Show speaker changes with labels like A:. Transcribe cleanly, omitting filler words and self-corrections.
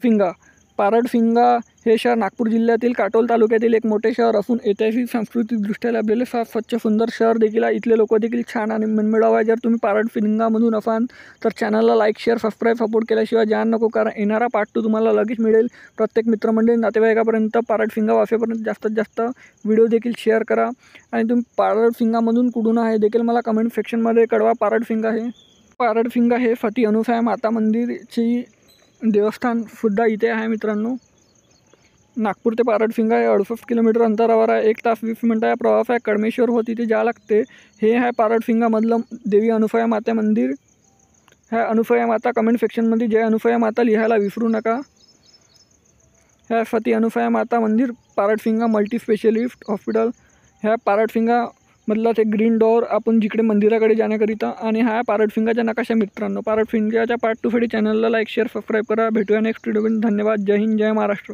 A: फिंगा पारडफिंगा हे शहर नागपूर जिल्ह्यातील काटोल तालुक्यातील एक मोठे शहर असून ऐतिहासिक सांस्कृतिकदृष्ट्या लाभलेले स्वच्छ सुंदर शहर देखील आहे। इथले लोक देखील छान आणि मनमिळाऊ आहे। जर तुम्ही पारडफिंगामधून असाल तर चॅनलला लाईक शेअर सबस्क्राईब सपोर्ट केल्याशिवाय जाण नको, कारण येणारा पार्ट 2 तुम्हाला लगेच मिळेल। प्रत्येक मित्रमंडळी नातेवाईकापर्यंत पारडफिंगा वाफेपर्यंत जास्तीत जास्त व्हिडिओ देखील शेअर करा आणि तुम्ही पारडफिंगामधून कुठून आहे देखील मला कमेंट सेक्शनमध्ये कळवा। पारडफिंगा हे सती अनुसूया माता मंदिरची देवस्थान सुद्धा इथे आहे मित्रांनो। नागपूर ते पारडफिंगा हे 68 किलोमीटर अंतरावर आहे। 1 तास 20 मिनिटं या प्रवास आहे। कडमेश्वर हो तिथे जावं लागते। हे आहे पारडफिंगामधलं देवी अनुसूया माता मंदिर। ह्या अनुसूया माता कमेंट सेक्शनमध्ये जय अनुसूया माता लिहायला विसरू नका। ह्या सती अनुसूया माता मंदिर पारडफिंगा मल्टी स्पेशलिस्ट हॉस्पिटल ह्या पारडफिंगा मधला ते ग्रीन डोअर आपण जिकडे मंदिराकडे जाण्याकरिता, आणि हा पारडफिंगाचा नकाशा मित्रांनो। पारडफिंगाच्या पार्ट 2 साठी चॅनलला लाईक शेअर सबस्क्राईब करा। भेटूया नेक्स्ट व्हिडिओमध्ये। धन्यवाद। जय हिंद, जय महाराष्ट्र।